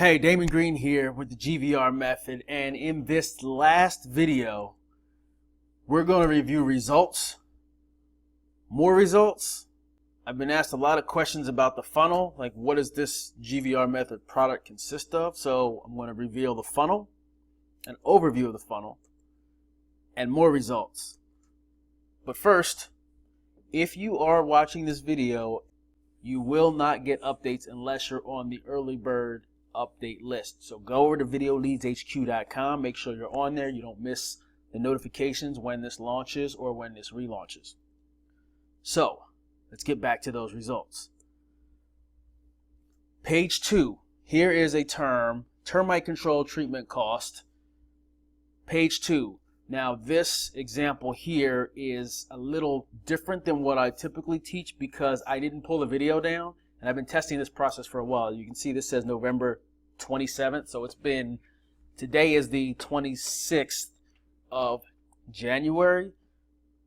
Hey, Damon Green here with the GVR method, and in this last video, we're going to review results, more results. I've been asked a lot of questions about the funnel, like what does this GVR method product consist of? So I'm going to reveal the funnel, an overview of the funnel, and more results. But first, if you are watching this video, you will not get updates unless you're on the early bird update list. So go over to videoleadshq.com, make sure you're on there, you don't miss the notifications when this launches or when this relaunches. So let's get back to those results. Page 2, here is a term, termite control treatment cost. Page 2. Now this example here is a little different than what I typically teach because I didn't pull the video down. And I've been testing this process for a while. You can see this says November 27th. So it's been, today is the 26th of January.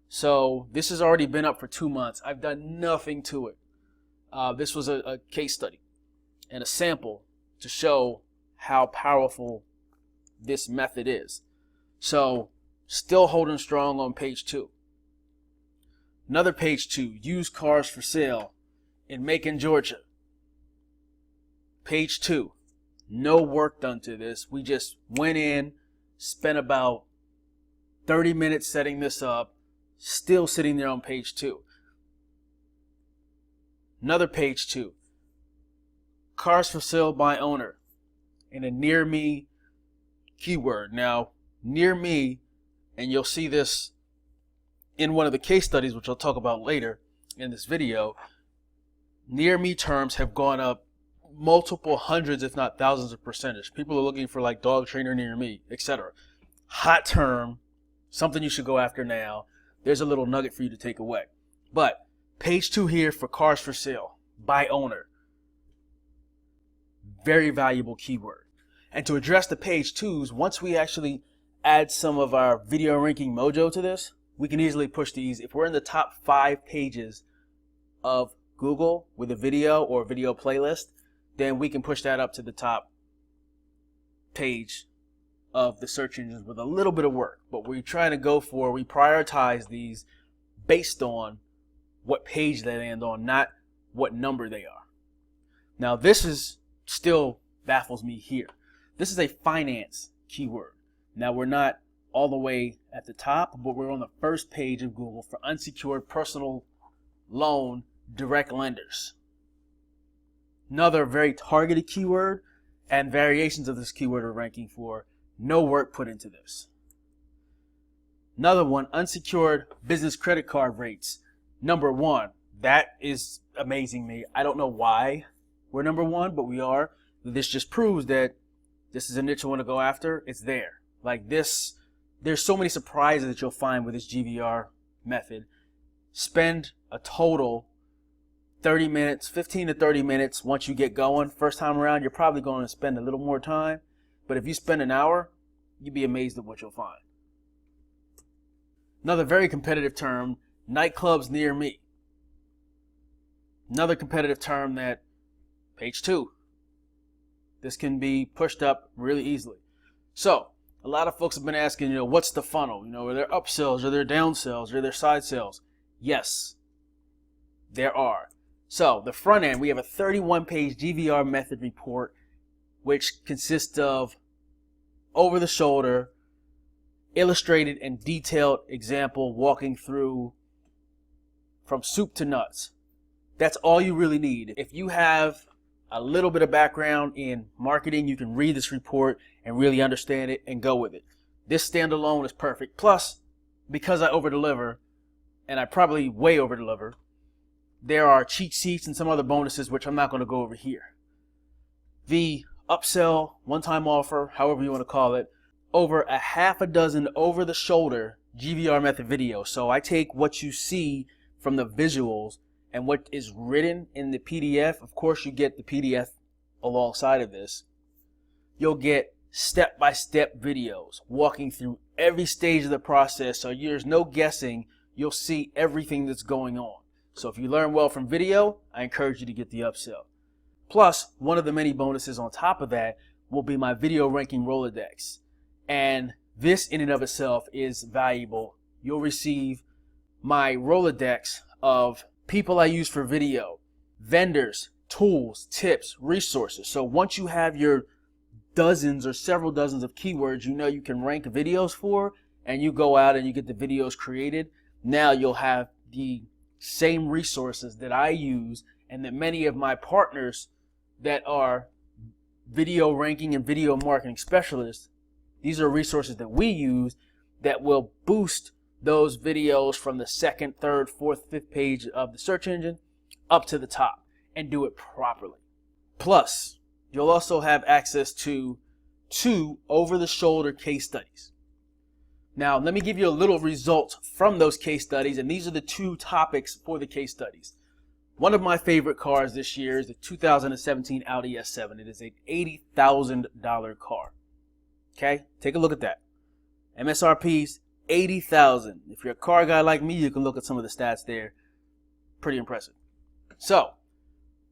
So this has already been up for 2 months. I've done nothing to it. This was a case study and a sample to show how powerful this method is. So still holding strong on page 2. Another page 2, used cars for sale in Macon, Georgia. Page 2, no work done to this. We just went in, spent about 30 minutes setting this up, still sitting there on page 2. Another page 2, cars for sale by owner in a near me keyword. Now, near me, and you'll see this in one of the case studies, which I'll talk about later in this video, near me terms have gone up multiple hundreds, if not thousands of percentage. People are looking for like dog trainer near me, etc. Hot term, something you should go after now. There's a little nugget for you to take away. But page 2 here for cars for sale by owner. Very valuable keyword. And to address the page 2s, once we actually add some of our video ranking mojo to this, we can easily push these. If we're in the top 5 pages of Google with a video or video playlist, then we can push that up to the top page of the search engines with a little bit of work. But we're trying to go for, we prioritize these based on what page they land on, not what number they are. Now this is still baffles me here. This is a finance keyword. Now we're not all the way at the top, but we're on the first page of Google for unsecured personal loan direct lenders. Another very targeted keyword, and variations of this keyword are ranking for. No work put into this. Another one, unsecured business credit card rates. Number 1. That is amazing me. I don't know why we're number 1, but we are. This just proves that this is a niche I want to go after. It's there. Like this, there's so many surprises that you'll find with this GVR method. Spend a total 30 minutes, 15 to 30 minutes once you get going. First time around, you're probably going to spend a little more time. But if you spend an hour, you'd be amazed at what you'll find. Another very competitive term, nightclubs near me. Another competitive term that, page 2. This can be pushed up really easily. So, a lot of folks have been asking, what's the funnel? Are there upsells? Are there downsells? Are there side sells? Yes, there are. So the front end, we have a 31-page GVR method report, which consists of over the shoulder, illustrated and detailed example walking through from soup to nuts. That's all you really need. If you have a little bit of background in marketing, you can read this report and really understand it and go with it. This standalone is perfect. Plus, because I over-deliver, and I probably way over-deliver, there are cheat sheets and some other bonuses which I'm not going to go over here. The upsell, one-time offer, however you want to call it, over a half a dozen over-the-shoulder GVR method videos. So I take what you see from the visuals and what is written in the PDF. Of course, you get the PDF alongside of this. You'll get step-by-step videos walking through every stage of the process. So there's no guessing. You'll see everything that's going on. So if you learn well from video, I encourage you to get the upsell. Plus, one of the many bonuses on top of that will be my video ranking Rolodex. And this in and of itself is valuable. You'll receive my Rolodex of people I use for video, vendors, tools, tips, resources. So once you have your dozens or several dozens of keywords you know you can rank videos for, and you go out and you get the videos created, now you'll have the same resources that I use and that many of my partners that are video ranking and video marketing specialists, these are resources that we use that will boost those videos from the second, third, fourth, fifth page of the search engine up to the top, and do it properly. Plus, you'll also have access to 2 over-the-shoulder case studies. Now, let me give you a little result from those case studies, and these are the 2 topics for the case studies. One of my favorite cars this year is the 2017 Audi S7. It is an $80,000 car. Okay, take a look at that. MSRP's $80,000. If you're a car guy like me, you can look at some of the stats there. Pretty impressive. So,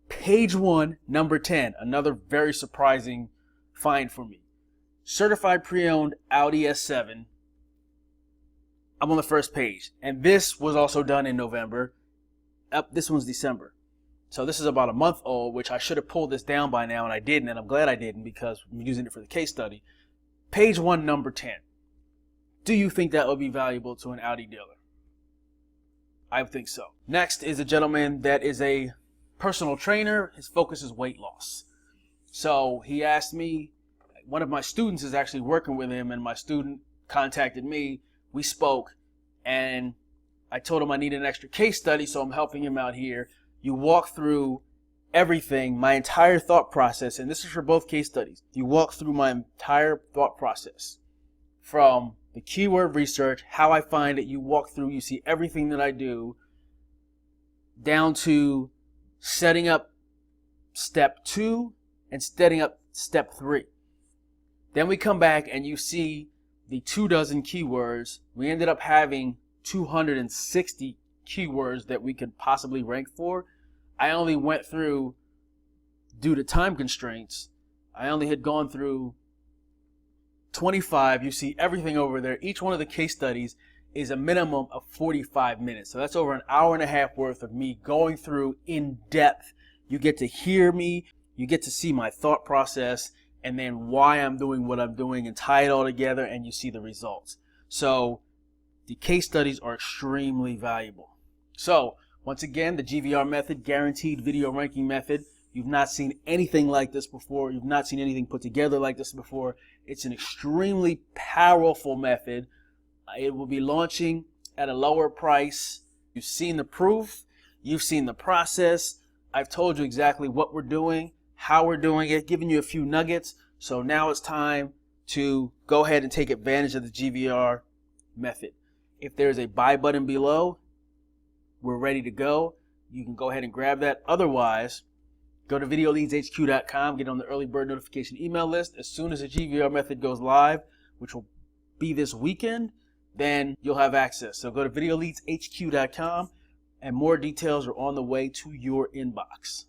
page 1, number 10, another very surprising find for me. Certified pre-owned Audi S7. I'm on the first page, and this was also done in November. This one's December. So this is about a month old, which I should have pulled this down by now, and I didn't, and I'm glad I didn't because I'm using it for the case study. Page 1, number 10. Do you think that would be valuable to an Audi dealer? I think so. Next is a gentleman that is a personal trainer. His focus is weight loss. So he asked me, one of my students is actually working with him, and my student contacted me. We spoke, and I told him I need an extra case study, so I'm helping him out here. You walk through everything, my entire thought process, and this is for both case studies. You walk through my entire thought process from the keyword research, how I find it. You walk through, you see everything that I do, down to setting up step 2 and setting up step 3. Then we come back and you see the 24 keywords. We ended up having 260 keywords that we could possibly rank for. I only went through, due to time constraints, I only had gone through 25. You see everything over there. Each one of the case studies is a minimum of 45 minutes. So that's over an hour and a half worth of me going through in depth. You get to hear me, you get to see my thought process, and then why I'm doing what I'm doing, and tie it all together, and you see the results. So the case studies are extremely valuable. So once again, the GVR method, guaranteed video ranking method. You've not seen anything like this before. You've not seen anything put together like this before. It's an extremely powerful method. It will be launching at a lower price. You've seen the proof. You've seen the process. I've told you exactly what we're doing, how we're doing it, giving you a few nuggets. So now it's time to go ahead and take advantage of the GVR method. If there's a buy button below, we're ready to go. You can go ahead and grab that. Otherwise, go to videoleadshq.com, get on the early bird notification email list. As soon as the GVR method goes live, which will be this weekend, then you'll have access. So go to videoleadshq.com, and more details are on the way to your inbox.